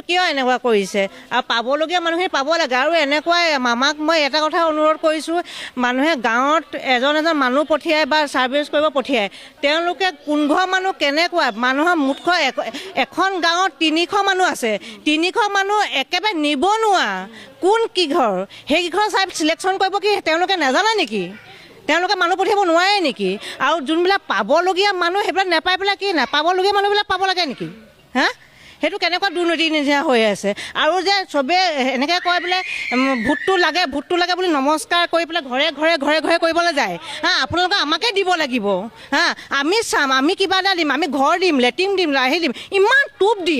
কিয় এনেকুৱা কৰিছে আৰু পাবলগীয়া মানুহে পাব লাগে। আৰু এনেকুৱাই মামাক মই এটা কথা অনুৰোধ কৰিছোঁ, মানুহে গাঁৱত এজন মানুহ পঠিয়াই বা ছাৰ্ভিচ কৰিব পঠিয়ায়, তেওঁলোকে কোন ঘৰ মানুহ কেনেকুৱা মানুহৰ মুঠকৈ এখন গাঁৱত 300 মানুহ আছে, 300 মানুহ একেবাৰে নিবনুৱা, কোন কি ঘৰ সেই ঘৰ চাই চিলেকশ্যন কৰিব কি তেওঁলোকে নাজানে নেকি? তেওঁলোকে মানুহ পঠিয়াব নোৱাৰে নেকি? আৰু যোনবিলাক পাবলগীয়া মানুহ সেইবিলাক নাপাই পেলাই কি পাবলগীয়া মানুহবিলাক পাব লাগে নেকি? হা, সেইটো কেনেকুৱা দুৰ্নীতি নিচিনা হৈ আছে। আৰু যে চবে এনেকৈ কয় বোলে ভোটটো লাগে বুলি নমস্কাৰ কৰি পেলাই ঘৰে ঘৰে কৰিবলৈ যায়। আপোনালোকে আমাকে দিব লাগিব। আমি চাম, আমি কিবা এটা দিম, আমি ঘৰ দিম, লেট্ৰিন দিম, লাহি দিম, ইমান টোপ দি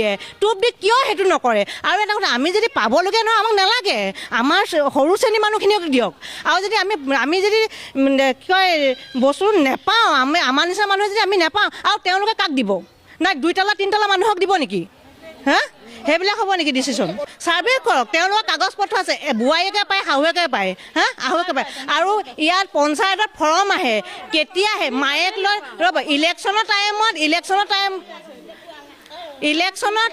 কিয় সেইটো নকৰে? আৰু এটা কথা, আমি যদি পাবলগীয়া নহয় আমাক নালাগে, আমাৰ সৰু শ্ৰেণীৰ মানুহখিনিক দিয়ক। আৰু যদি আমি যদি কি কয় বস্তু নেপাওঁ, আমাৰ নিচিনা মানুহে যদি আমি নেপাওঁ, আৰু তেওঁলোকে কাক দিব? নাই 2 3 তলা মানুহক দিব নেকি? সেইবিলাক হ'ব নেকি ডিচিশ্যন? ছাৰ্ভে কৰক, তেওঁলোকৰ কাগজ পত্ৰ আছে, বোৱাৰীয়েকে পায়, শাহুৱেকে পায়, শাহুৱেকে পায়। আৰু ইয়াত পঞ্চায়তত ফৰ্ম আহে, কেতিয়া আহে? মায়েক লৈ ৰ'ব, ইলেকশ্যনৰ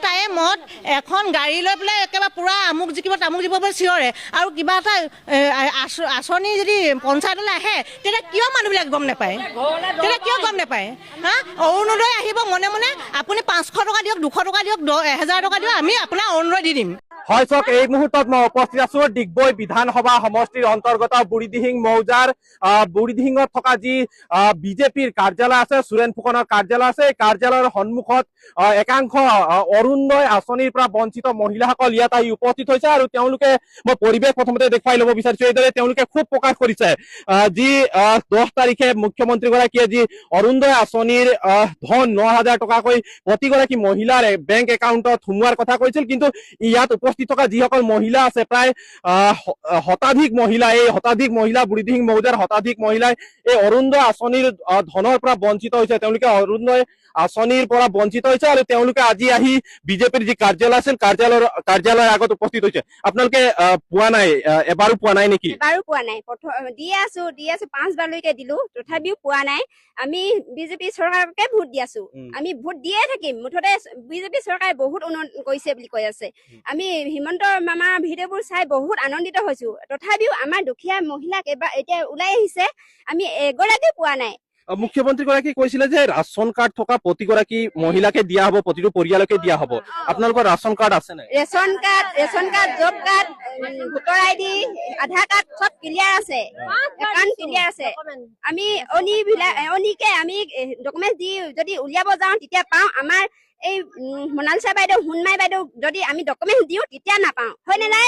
টাইমত এখন গাড়ী লৈ পেলাই একেবাৰে পূৰা আমুক জিকিব তামুক জিকিব বুলি চিঞৰে। আৰু কিবা এটা আঁচনি যদি পঞ্চায়তলৈ আহে, তেতিয়া কিয় মানুহবিলাক গম নাপায়? অৰুণোদয় আহিব মনে মনে, আপুনি 500 টকা দিয়ক, 200 টকা দিয়ক, 1000 টকা দিয়ক, আমি আপোনাৰ অৰুণোদয় দি দিম। হয় চাওক, এই মুহূৰ্তত মই উপস্থিত আছো ডিগবৈ বিধানসভা সমষ্টিৰ অন্তৰ্গত বুঢ়ীদিহিং মৌজাৰ বুঢ়ীদিহিঙত থকা যি বিজেপিৰ কাৰ্যালয় আছে, সুৰেন ফুকনৰ কাৰ্যালয় আছে, এই কাৰ্যালয়ৰ সন্মুখত একাংশ অৰুণোদয় আঁচনিৰ পৰা বঞ্চিত মহিলাসকল ইয়াত আহি উপস্থিত হৈছে। আৰু তেওঁলোকে, মই পৰিৱেশ প্ৰথমতে দেখুৱাই ল'ব বিচাৰিছো, এইদৰে তেওঁলোকে ক্ষোভ প্ৰকাশ কৰিছে। যি 10 তাৰিখে মুখ্যমন্ত্ৰীগৰাকীয়ে যি অৰুণোদয় আঁচনিৰ ধন 9000 টকাকৈ প্ৰতিগৰাকী মহিলাৰ বেংক একাউণ্টত সোমোৱাৰ কথা কৈছিল, কিন্তু ইয়াত উপস্থিত থকা যিসকল মহিলা আছে, প্ৰায় শতাধিক মহিলা বুঢ়ীদিহিং মৌজাৰ শতাধিক মহিলাই এই অৰুণোদয় আঁচনিৰ ধনৰ পৰা বঞ্চিত হৈছে। তেওঁলোকে অৰুণোদয় আঁচনিৰ পৰা বঞ্চিত হৈছে আৰু তেওঁলোকে আজি আহি বিজেপিৰ যি কাৰ্যালয় আছিল, কাৰ্যালয়ৰ আগত উপস্থিত হৈছে। আপোনালোকে পোৱা নাই, এবাৰো পোৱা নাই নেকি? এবাৰো পোৱা নাই। দি আছো 5 বাৰলৈকে দিলো, তথাপিও পোৱা নাই। আমি বিজেপি চৰকাৰকে ভোট দি আছো, আমি ভোট দিয়ে থাকিম। মুঠতে বিজেপি চৰকাৰে বহুত উন্নয়ন কৰিছে বুলি কৈ আছে। আমি হিমন্ত মামাৰ ভিডিঅ'বোৰ চাই বহুত আনন্দিত হৈছো। তথাপিও আমাৰ দুখীয়া মহিলাক এতিয়া ওলাই আহিছে, আমি এগৰাকীও পোৱা নাই। মুখ্যমন্ত্ৰীগৰাকীয়ে কৈছিলে যে ৰেচন কাৰ্ড থকা প্ৰতিগৰাকী মহিলাকে দিয়া হ'ব, প্ৰতিটো পৰিয়ালকে দিয়া হ'ব। আপোনালোকৰ ৰেচন কাৰ্ড আছে নাই? Ration card, job card, voter ID, Aadhaar card চব ক্লিয়াৰ আছে, একাউণ্ট ক্লিয়াৰ আছে। আমি অনিকে আমি ডকুমেণ্ট দি যদি উলিয়াব যাওঁ তেতিয়া পাওঁ। আমাৰ এই মনালিছা বাইদেউ, হুনমাই বাইদেউ যদি আমি ডকুমেণ্ট দিওঁ তেতিয়া নাপাওঁ, হয়নে নাই?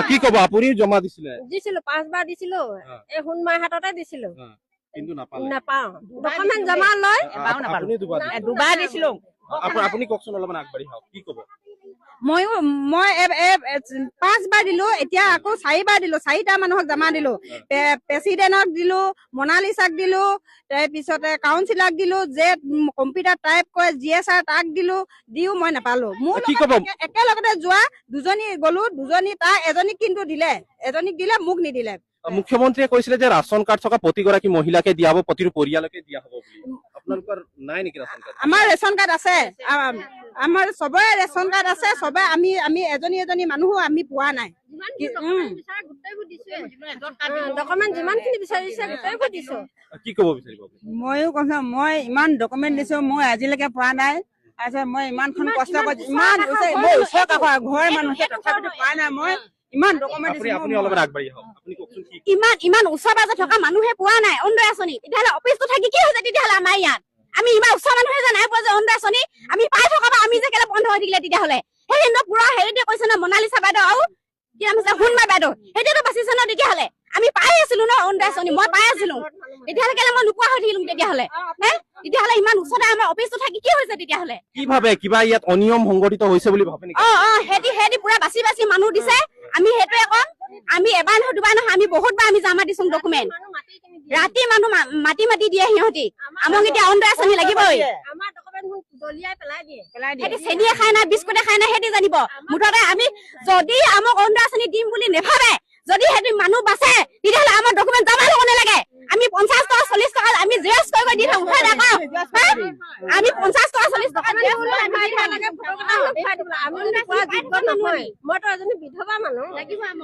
কি ক'ব, আপুনি জমা দিছিলে? দিছিলো, 5 বাৰ দিছিলো, এই হুনমাই হাততে দিছিলো, কিন্তু নাপাওঁ। ডকুমেণ্ট জমা লয়, দুবাৰ দিছিলো। আপুনি কওকচোন, অলপমান আগবাঢ়ি আহক, কি ক'ব? মই 5 বাৰ দিলো, এতিয়া আকৌ 4 বাৰ দিলো, 4টা মানুহক জমা দিলো। প্ৰেচিডেণ্টক দিলো, মনালিছাক দিলো, তাৰপিছতে কাউন্সিলাৰক দিলো, যে কম্পিউটাৰ টাইপ কৰে GSR তাক দিও মই নাপালো। মোৰ একেলগতে যোৱা 2জনী গলো, 2জনী তাৰ এজনীক কিন্তু দিলে, মোক নিদিলে। মুখ্যমন্ত্ৰীয়ে কৈছিলে যে ৰেচন কাৰ্ড থকা প্ৰতিগৰাকী মহিলাকে দিয়া হ'ব, প্ৰতিটো পৰিয়ালকে দিয়া হ'ব বুলি। আপোনালোকৰ নাই নেকি ৰেচন কাৰ্ড? আমাৰ ৰেচন কাৰ্ড আছে, আমাৰ চবৰে ৰেচন কাৰ্ড আছে, চবে আমি এজনী মানুহো আমি পোৱা নাই। ডকুমেণ্ট যিমানখিনি বিচাৰিছে গোটেইবোৰ দিছো। কি ক'ব বিচাৰিব? ময়ো কৈছো, মই ইমান ডকুমেণ্ট দিছো, মই আজিলৈকে পোৱা নাই। মই ইমানখন কষ্ট কৰিছো, ইমান ওচৰ কাষৰ ঘৰৰ মানুহে তথাপিতো পোৱা নাই। মই ইমান ডকুমেণ্ট দিছো, ইমান ওচৰ পাজৰে থকা মানুহে পোৱা নাই অৰুণোদয় আঁচনি। তেতিয়াহ'লে অফিচটো থাকি কি হৈছে? তেতিয়াহ'লে আমাৰ ইয়াত আমি ইমান ওচৰ মানুহে যে নাই পোৱা যে অৰুণোদয় আঁচনি, আমি পাই থকা বা আমি যে কেলে বন্ধ হৈ থাকিলে? তেতিয়াহ'লে সেই পুৰা হেৰিতে কৈছে ন, মনালিছা বাইদেউ আৰু কি নাম আছে, হুনমাই বাইদেউ, সেইটোতো বাচিছে ন। তেতিয়াহ'লে আমি পাই আছিলো ন অৰুণোদয় আঁচনি, মই পাই আছিলো। তেতিয়াহ'লে কেলে মই নোপোৱা হৈ থাকিলো? তেতিয়াহ'লে ইমান ওচৰতে আমাৰ অফিচটো থাকি কি হৈছে? তেতিয়াহ'লে কি ভাবে, কিবা ইয়াত অনিয়ম সংঘটিত হৈছে বুলি ভাবে নেকি? সেহেঁতি পুৰা বাচি মানুহ দিছে। আমি সেইটোৱে কম, আমি এবাৰ নহয় দুবাৰ নহয়, আমি বহুতবাৰ আমি জমা দিছো ডকুমেণ্ট। ৰাতি মানুহ মাতি দিয়ে সিহঁতি, আমাক এতিয়া অৰুণোদয় আঁচনি লাগিবই। সিহঁতি চেনিয়ে খাই নাই, বিস্কুটে খাই নাই, সিহঁতি জানিব। মুঠতে আমি যদি আমাক অৰুণোদয় আঁচনি দিম বুলি নেভাবে, যদি সেইটো মানুহ বাচে তেতিয়াহ'লে আমাৰ ডকুমেণ্ট জমা ল'ব নালাগে আমি 50 টকা 40 টকা আমি জেৰক্স কৰি দি থাকোঁ হয় নাই কওক আমি 50 টকা 40 টকা মইতো এজনী বিধৱা মানুহ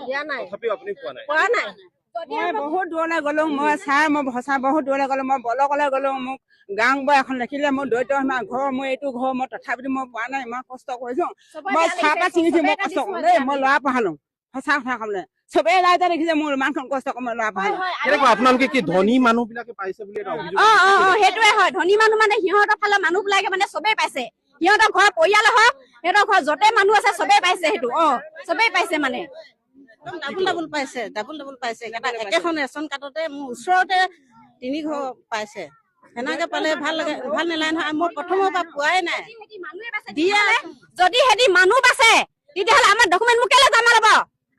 দিয়া নাই তথাপিও আপুনি পোৱা নাই পোৱা নাই মই বহুত দূৰলৈ গলো মই সঁচা বহুত দূৰলৈ গলো মই বলকলৈ গলো মোক গাঁও বৈ এখন দেখিলে মোৰ দৈত্য সীমা ঘৰ মই এইটো ঘৰ মই তথাপিতো মই পোৱা নাই ইমান কষ্ট কৰিছো মই চাহপাত ছিঙিছো মই কষ্ট কৰো দেই মই ল'ৰা পঢ়ালো সঁচা কথা ক'বলৈ চবেই ৰাইজে দেখিছে মোৰ ইমানখন কষ্ট কৰি মই ল'ৰা পঢ়ালো কেনেকুৱা আপোনালোকে কি ধনী মানুহ বিলাকে পাইছে বুলি এটা অভিযোগ সেইটোৱে হয় ধনী মানুহ মানে সিহঁতৰ ফালৰ মানুহ বিলাকে মানে চবেই পাইছে সিহঁতৰ ঘৰ পৰিয়াল হওক সিহঁতৰ ঘৰ য'তে মানুহ আছে চবেই পাইছে সেইটো চবেই পাইছে মানে ডাবুল পাইছে একেখন ৰেচন কাৰ্ডতে মোৰ ওচৰতে 3 ঘৰ পাইছে সেনেকে পালে ভাল লাগে ভাল নালাগে নহয় মই প্ৰথমৰ পৰা পোৱাই নাই যদি সিহঁতি মানুহ বাচে তেতিয়াহ'লে আমাৰ ডকুমেণ্ট মোক কেলে জমা ল'ব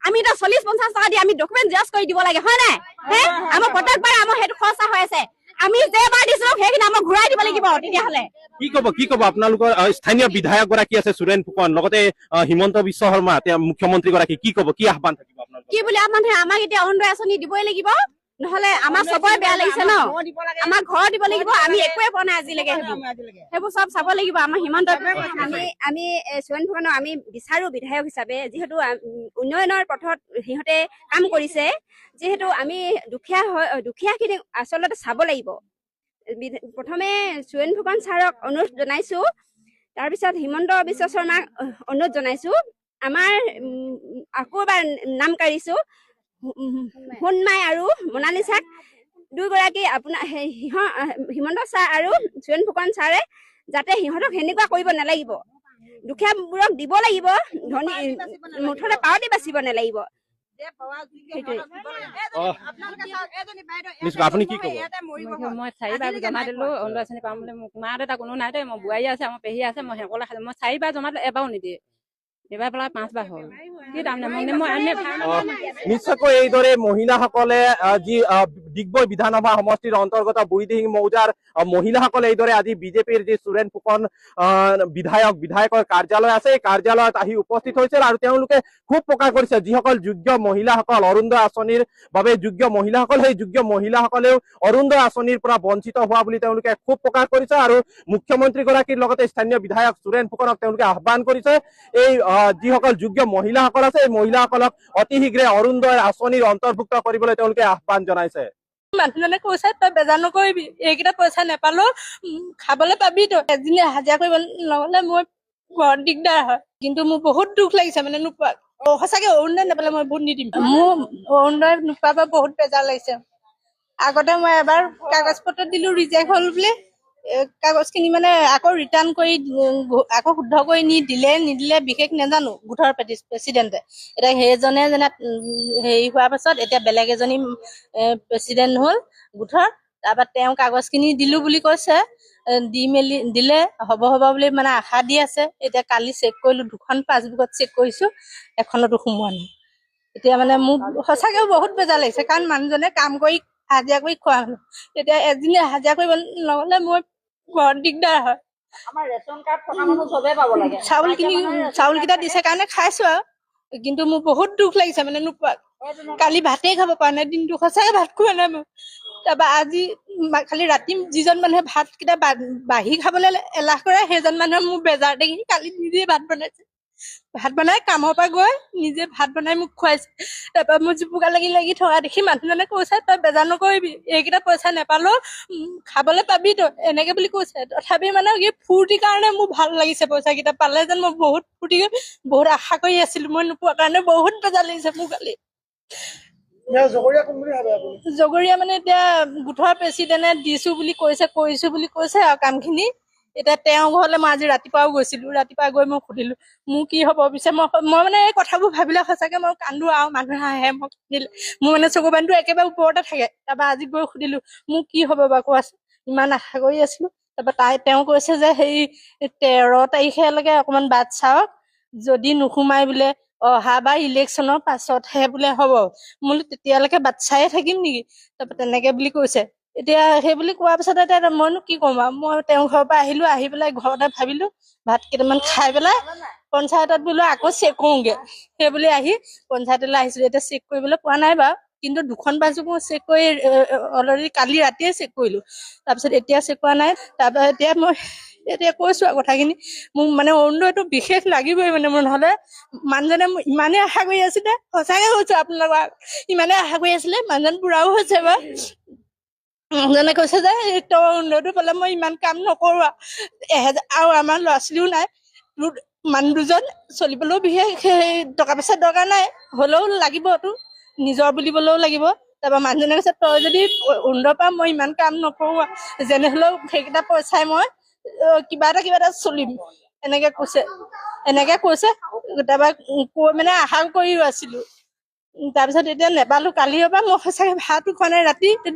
আমি এতিয়া 40-50 টকা দি আমি ডকুমেণ্ট জেৰক্স কৰি দিব লাগে হয় নাই আমাৰ প্ৰত্যেকবাৰ আমাৰ সেইটো খৰচা হৈ আছে আমি যেবাৰ দিছিলো সেইখিনি আমাক ঘূৰাই দিব লাগিব তেতিয়াহ'লে কি কব আপোনালোকৰ স্থানীয় বিধায়ক গৰাকী আছে সুৰেন ফুকন লগতে হিমন্ত বিশ্ব শৰ্মা তেওঁ মুখ্যমন্ত্ৰী গৰাকী কি কব কি আহ্বান থাকিব আপোনালোকৰ কি বুলি মানে আমাক এতিয়া অৰুণোদয় আঁচনি দিবই লাগিব নহলে আমাৰ চবৰে বেয়া লাগিছে ন আমাৰ ঘৰ দিব লাগিব আমি একোৱে পোৱা নাই আজিলৈকে সেইবোৰ চব চাব লাগিব আমাৰ হিমন্ত আমি সুৰেন ফুকনক আমি বিচাৰো বিধায়ক হিচাপে যিহেতু উন্নয়নৰ পথত সিহঁতে কাম কৰিছে যিহেতু আমি দুখীয়াখিনি আচলতে চাব লাগিব প্ৰথমে সুৰেন ফুকন ছাৰক অনুৰোধ জনাইছো তাৰপিছত হিমন্ত বিশ্ব শৰ্মাক অনুৰোধ জনাইছো আমাৰ আকৌ এবাৰ নাম কাঢ়িছো সোণমাই আৰু মনালিছাক দুয়োগৰাকী আপোনাৰ হিমন্ত ছাৰ আৰু সুৰেন ফুকন ছাৰে যাতে সিহঁতক সেনেকুৱা কৰিব নালাগিব দুখীয়াবোৰক দিব লাগিব ধনী মুঠতে পাৱতি বাচিব নালাগিব আপুনি কি কব মই 4বাৰ জমা দিলো অৰুণোদয় আঁচনি পাম বুলি মোক মা দেউতা কোনো নাই দেই মই বোৱাৰী আছে আমাৰ পেহী আছে মই সকলোৱে খাইছো মই 4বাৰ জমা দিলো এবাৰো নিদিয়ে এবাৰ পেলাই 5বাৰ হ'ল কি তাৰমানে মই নিশ্চয়কৈ এইদৰে মহিলাসকলে যি ডিগবৈ বিধানসভা সমষ্টিৰ অন্তৰ্গত বুঢ়ীদিহিং মৌজাৰ মহিলাসকলে এইদৰে আজি বিজেপিৰ যি সুৰেন ফুকন বিধায়কৰ কাৰ্যালয় আছে এই কাৰ্যালয়ত আহি উপস্থিত হৈছিল আৰু তেওঁলোকে খুব প্ৰকাশ কৰিছে যিসকল যোগ্য মহিলাসকল অৰুণোদয় আঁচনিৰ বাবে যোগ্য মহিলাসকল সেই যোগ্য মহিলাসকলেও অৰুণোদয় আঁচনিৰ পৰা বঞ্চিত হোৱা বুলি তেওঁলোকে খুব প্ৰকাশ কৰিছে আৰু মুখ্যমন্ত্ৰী গৰাকীৰ লগতে স্থানীয় বিধায়ক সুৰেন ফুকনক তেওঁলোকে আহ্বান কৰিছে এই যিসকল যোগ্য মহিলাসকল আছে এই মহিলাসকলক অতি শীঘ্ৰে অৰুণোদয় আঁচনিৰ অন্তৰ্ভুক্ত কৰিবলৈ তেওঁলোকে আহ্বান জনাইছে মানুহজনে কৈছে তই বেজাৰ নকৰিবি এইকেইটা পইচা নেপালো খাবলৈ পাবি তই এদিনে হাজিৰা কৰিব নহলে মই ঘৰত দিগদাৰ হয় কিন্তু মোৰ বহুত দুখ লাগিছে মানে নোপোৱা সঁচাকে অৰুণোদয় নাপালে মই ভোট নিদিম মোৰ অৰুণোদয় নোপোৱাৰ পৰা বহুত বেজাৰ লাগিছে আগতে মই এবাৰ কাগজ পত্ৰ দিলো ৰিজেক্ট হল বুলি কাগজখিনি মানে আকৌ ৰিটাৰ্ণ কৰি আকৌ শুদ্ধ কৰি নিদিলে বিশেষ নাজানো গোটৰ প্ৰেচিডেণ্টে এতিয়া সেইজনে যেনে হেৰি হোৱাৰ পাছত এতিয়া বেলেগ এজনী প্ৰেচিডেণ্ট হ'ল গোটৰ তাৰপৰা তেওঁ কাগজখিনি দিলো বুলি কৈছে দি মেলি দিলে হ'ব বুলি মানে আশা দি আছে এতিয়া কালি চেক কৰিলো 2খন পাছবুকত চেক কৰিছো এখনতো সোমোৱা নাই এতিয়া মানে মোক সঁচাকে বহুত বেজাৰ লাগিছে কাৰণ মানুহজনে কাম কৰি হাজিৰা কৰি খোৱা হলো এতিয়া এদিনে হাজিৰা কৰিব নহলে মই ঘৰত দিগদাৰ হয় আমাৰ ৰেচন কাৰ্ড থকা মানুহ চবে পাব লাগে চাউল কেইটা দিছে কাৰণে খাইছো আৰু কিন্তু মোৰ বহুত দুখ লাগিছে মানে নোপোৱা কালি ভাতেই খাব পৰা নাই দিনটো সঁচাকে ভাত খোৱা নাই মই তাৰপৰা আজি খালি ৰাতি যিজন মানুহে ভাতকেইটা বাঢ়ি খাবলৈ এলাহ কৰে সেইজন মানুহে মোৰ বেজাৰ দেখি কালি নিজে ভাত বনাই কামৰ পৰা গৈ নিজে ভাত বনাই মোক খুৱাইছে তাৰপৰা মোৰ জুপুকা লাগি থকা দেখি মানুহজনে কৈছে তই বেজাৰ নকৰিবি এইকেইটা পইচা নেপালো খাবলৈ পাবি তই এনেকে বুলি কৈছে তথাপি মানে কি ফূৰ্তিৰ কাৰণে মোৰ ভাল লাগিছে পইচা কেইটা পালে যেন মই বহুত ফূৰ্তি বহুত আশা কৰি আছিলো মই নোপোৱাৰ কাৰণে বহুত বেজাৰ লাগিছে মোৰ কালি জগৰীয়া মানে এতিয়া গোটৰ প্ৰেচিডেণ্টে দিছো বুলি কৈছে কৰিছো বুলি কৈছে আৰু কামখিনি এতিয়া তেওঁ ঘৰলৈ মই আজি ৰাতিপুৱাও গৈছিলো ৰাতিপুৱা গৈ মই সুধিলো মোৰ কি হব পিছে মই মানে এই কথাবোৰ ভাবিলে সঁচাকে মই কান্দো আৰু মানুহে হাঁহে মই সুধিলে মোৰ মানে চকু পানীটো একেবাৰে ওপৰতে থাকে তাৰপৰা আজি গৈ সুধিলো মোৰ কি হব বাৰু কোৱাচোন ইমান আশা কৰি আছিলো তাৰপৰা তেওঁ কৈছে যে সেই 13 তাৰিখেলৈকে অকমান বাট চাওক যদি নোসোমাই বোলে অহাবাৰ ইলেকশ্যনৰ পাছতহে বোলে হ'ব বোলো তেতিয়ালৈকে বাট চায়ে থাকিম নেকি তাৰপৰা তেনেকে বুলি কৈছে এতিয়া সেই বুলি কোৱাৰ পিছতে এতিয়া মইনো কি ক'ম আৰু মই তেওঁৰ ঘৰৰ পৰা আহিলো, আহি পেলাই ঘৰতে ভাবিলো ভাত কেইটামান খাই পেলাই পঞ্চায়তত বোলো আকৌ চেক কৰোঁগে, সেই বুলি আহি পঞ্চায়তলৈ আহিছিলো। এতিয়া চেক কৰিবলৈ পোৱা নাই বাৰু, কিন্তু 2খন পাছবুক মই চেক কৰি অলৰেডি কালি ৰাতিয়ে চেক কৰিলো, তাৰপিছত এতিয়া চেক কৰা নাই। তাৰপৰা এতিয়া মই কৈছো আৰু কথাখিনি, মোক মানে অৰুণোদয়টো বিশেষ লাগিবই মানে মোৰ, নহ'লে মানুহজনে মোক ইমানেই আশা কৰি আছিলে, সঁচাকে কৈছো আপোনালোকক, ইমানেই আশা কৰি আছিলে, মানুহজন বুঢ়াও হৈছে বাৰু। মানুহজনে কৈছে যে তই অৰুণোদয়টো পালে মই ইমান কাম নকৰো আৰু আমাৰ ল'ৰা ছোৱালীও নাই, মানুহ দুজন চলিবলৈও বিশেষ টকা পইচা দৰকাৰ নাই, হ'লেও লাগিবতো, নিজৰ বুলিবলৈও লাগিব। তাৰপৰা মানুহজনে কৈছে তই যদি অৰুণোদয় পা মই ইমান কাম নকৰো, যেনে হ'লেও সেইকেইটা পইচাই মই কিবা এটা চলিম, এনেকে কৈছে। তাৰপৰা কৈ মানে আশা কৰিও আছিলো। তাৰপিছত এতিয়া নেপালো, কালিৰ পৰা মই সঁচাকে ভাতো খোৱা নাই,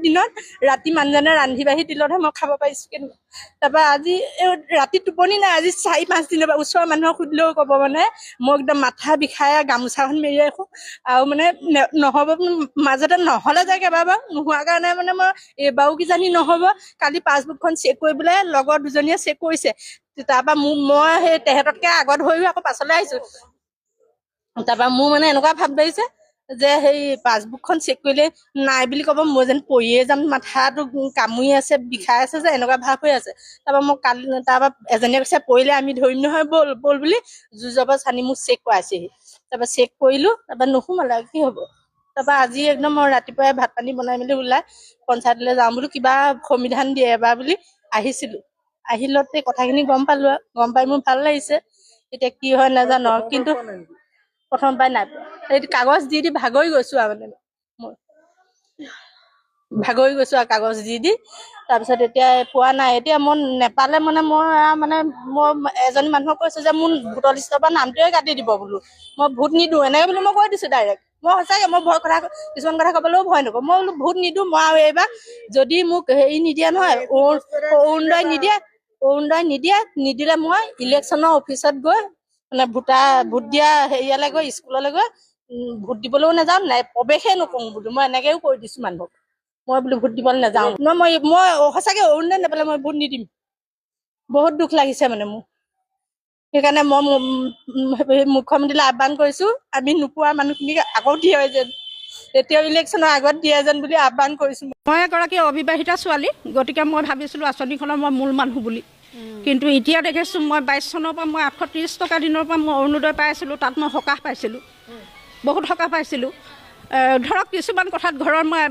দিনত ৰাতি মানুহজনে ৰান্ধি বাঢ়ি দিলতহে মই খাব পাৰিছো। কিন্তু তাৰপৰা আজি ৰাতি টোপনি নাই, আজি 4-5 দিনৰ পৰা ওচৰৰ মানুহক সুধিলেও ক'ব মানে মই একদম মাথা বিষাই গামোচাখন মেৰিয়াই ৰাখো, আৰু মানে নহ'ব মাজতে নহ'লে যায় কেইবাবাৰ, নোহোৱাৰ কাৰণে মানে মই এইবাৰো কিজানি নহ'ব। কালি পাছবুকখন চেক কৰিবলৈ লগৰ দুজনীয়ে চেক কৰিছে, তাৰপৰা মই সেই তেহেঁততকে আগত হৈও আকৌ পাছলৈ আহিছো। তাৰপৰা মোৰ মানে এনেকুৱা ভাৱ লাগিছে যে সেই পাছবুকখন চেক কৰিলে নাই বুলি ক'ব, মই যেন পৰিয়ে যাম, মাথাটো কামুৰি আছে, বিষাই আছে যে এনেকুৱা ভাৱ হৈ আছে। তাৰপৰা মই তাৰপৰা এজনীয়ে কৈছে পৰিলে আমি ধৰিম নহয়, ব'ল বুলি জুজবৰ চানি মোক চেক কৰাইছেহি। তাৰপৰা চেক কৰিলো, তাৰপৰা নোসোমালে আৰু কি হ'ব। তাৰপৰা আজি একদম মই ৰাতিপুৱাই ভাত পানী বনাই মেলি ওলাই পঞ্চায়তলৈ যাওঁ বোলো, কিবা সমিধান দিয়ে এবাৰ বুলি আহিছিলো। আহিলতে কথাখিনি গম পালো, গম পাই মোৰ ভাল লাগিছে। এতিয়া কি হয় নাজানো, কিন্তু প্ৰথম পাই নাই পোৱা, এই কাগজ দি ভাগৰি গৈছো আৰু মানে মই কাগজ দি তাৰপিছত এতিয়া পোৱা নাই। এতিয়া মই নেপালে মানে মই এজনী মানুহক কৈছো যে মোৰ ভোটৰ লিষ্টৰ পৰা নামটোৱে কাটি দিব বোলো, মই ভোট নিদিওঁ, এনেকে বুলি মই কৈ দিছো ডাইৰেক্ট। মই সঁচাকে মই কিছুমান কথা ক'বলৈও ভয় নকৰো, মই বোলো ভোট নিদিওঁ মই, আৰু এইবাৰ যদি মোক হেৰি নিদিয়ে নহয়, অৰুণোদয় নিদিলে মই ইলেকশ্যনৰ অফিচত গৈ মানে ভোট দিয়া হেৰিয়ালৈ গৈ স্কুললৈ গৈ ভোট দিবলৈও নাযাওঁ, প্ৰৱেশে নকৰো বোলো, মই এনেকেও কৈ দিছো মানুহক, মই বোলো ভোট দিবলৈ নাযাওঁ। মই সঁচাকে অৰুণোদয় নাপালে মই ভোট নিদিম। বহুত দুখ লাগিছে মানে মোৰ, সেইকাৰণে মই মুখ্যমন্ত্ৰীলৈ আহ্বান কৰিছো, আমি নোপোৱা মানুহখিনিক আকৌ দিয়ে যেন, এতিয়াও ইলেকশ্যনৰ আগত দিয়ে যেন বুলি আহ্বান কৰিছো। মই এগৰাকী অবিবাহিতা ছোৱালী, গতিকে মই ভাবিছিলো আঁচনিখনৰ মই মূল মানুহ বুলি, কিন্তু এতিয়া দেখিছোঁ মই 22 চনৰ পৰা মই 830 টকা দিনৰ পৰা মই অৰুণোদয় পাই আছিলোঁ, তাত মই সকাহ পাইছিলোঁ, বহুত সকাহ পাইছিলোঁ। ধৰক কিছুমান কথাত ঘৰৰ মই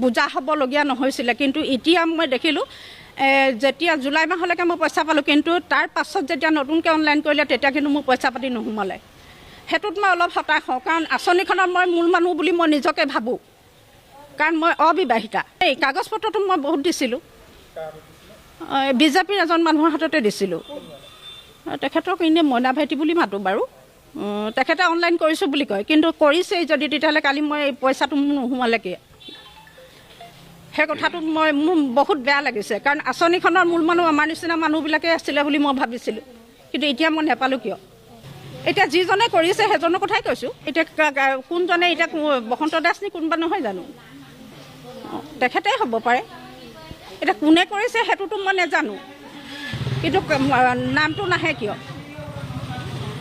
বুজা হ'বলগীয়া নহৈছিলে, কিন্তু এতিয়া মই দেখিলোঁ যেতিয়া জুলাই মাহলৈকে মই পইচা পালোঁ, কিন্তু তাৰ পাছত যেতিয়া নতুনকৈ অনলাইন কৰিলে তেতিয়া কিন্তু মোৰ পইচা পাতি নোসোমালে। সেইটোত মই অলপ হতাশ হওঁ, কাৰণ আঁচনিখনৰ মই মূল মানুহ বুলি মই নিজকে ভাবোঁ, কাৰণ মই অবিবাহিতা। এই কাগজ পত্ৰটো মই বহুত দিছিলোঁ, বিজেপিৰ এজন মানুহৰ হাততে দিছিলোঁ, তেখেতক এনেই মইনা ভাইটি বুলি মাতোঁ বাৰু, তেখেতে অনলাইন কৰিছোঁ বুলি কয়, কিন্তু কৰিছেই যদি তেতিয়াহ'লে কালি মই পইচাটো মোৰ নোসোমালে কি, সেই কথাটোত মোৰ বহুত বেয়া লাগিছে, কাৰণ আঁচনিখনৰ মূল মানুহ আমাৰ নিচিনা মানুহবিলাকে আছিলে বুলি মই ভাবিছিলোঁ, কিন্তু এতিয়া মই নেপালোঁ কিয়। এতিয়া যিজনে কৰিছে সেইজনৰ কথাই কৈছোঁ, এতিয়া কোনজনে, এতিয়া বসন্ত দাস নি কোনোবা নহয় জানো, তেখেতেই হ'ব পাৰে। এতিয়া কোনে কৰিছে সেইটোতো মই নাজানো, কিন্তু নামটো নাহে কিয়,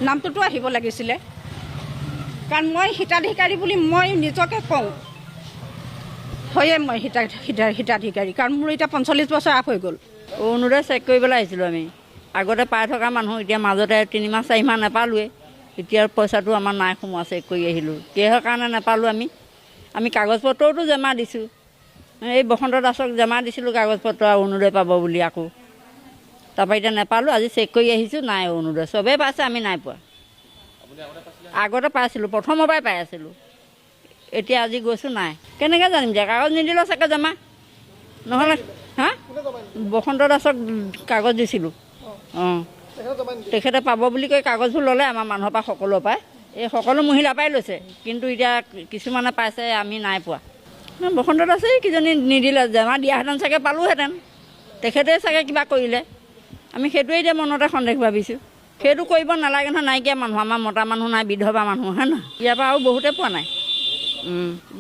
নামটোতো আহিব লাগিছিলে, কাৰণ মই হিতাধিকাৰী বুলি মই নিজকে কওঁ, হয়ে মই হিতাধিকাৰী, কাৰণ মোৰ এতিয়া 45 বছৰ আপ হৈ গ'ল। অৰুণোদয় চেক কৰিবলৈ আহিছিলোঁ আমি, আগতে পাই থকা মানুহ, এতিয়া মাজতে 3 মাহ 4 মাহ নাপালোৱে, এতিয়া পইচাটো আমাৰ নাই সোমোৱা, চেক কৰি আহিলোঁ, কিহৰ কাৰণে নাপালোঁ। আমি কাগজ পত্ৰতো জমা দিছোঁ, এই বসন্ত দাসক জমা দিছিলোঁ কাগজ পত্ৰ অৰুণোদয় পাব বুলি, আকৌ তাৰপৰা এতিয়া নাপালোঁ, আজি চেক কৰি আহিছোঁ, নাই অৰুণোদয়, চবেই পাইছে, আমি নাই পোৱা। আগতে পাইছিলোঁ, প্ৰথমৰ পৰাই পাই আছিলোঁ, এতিয়া আজি গৈছোঁ নাই, কেনেকৈ জানিম যে কাগজ নিদিলেও চাগে জমা নহ'লে, বসন্ত দাসক কাগজ দিছিলোঁ, তেখেতে পাব বুলি কৈ কাগজবোৰ ল'লে আমাৰ মানুহৰ পৰা, সকলোৰে পৰাই, এই সকলো মহিলাৰ পৰাই লৈছে, কিন্তু এতিয়া কিছুমানে পাইছে, আমি নাই পোৱা। বসন্ত দাসেই কিজনী নিদিলে, জমা দিয়াহেঁতেন চাগে পালোঁহেঁতেন, তেখেতে চাগে কিবা কৰিলে, আমি সেইটোৱে এতিয়া মনতে সন্দেহ ভাবিছোঁ। সেইটো কৰিব নালাগে নহয়, নাইকিয়া মানুহ, আমাৰ মতা মানুহ নাই, বিধৱা মানুহ, হয় নহয়, ইয়াৰ পৰা আৰু বহুতে পোৱা নাই,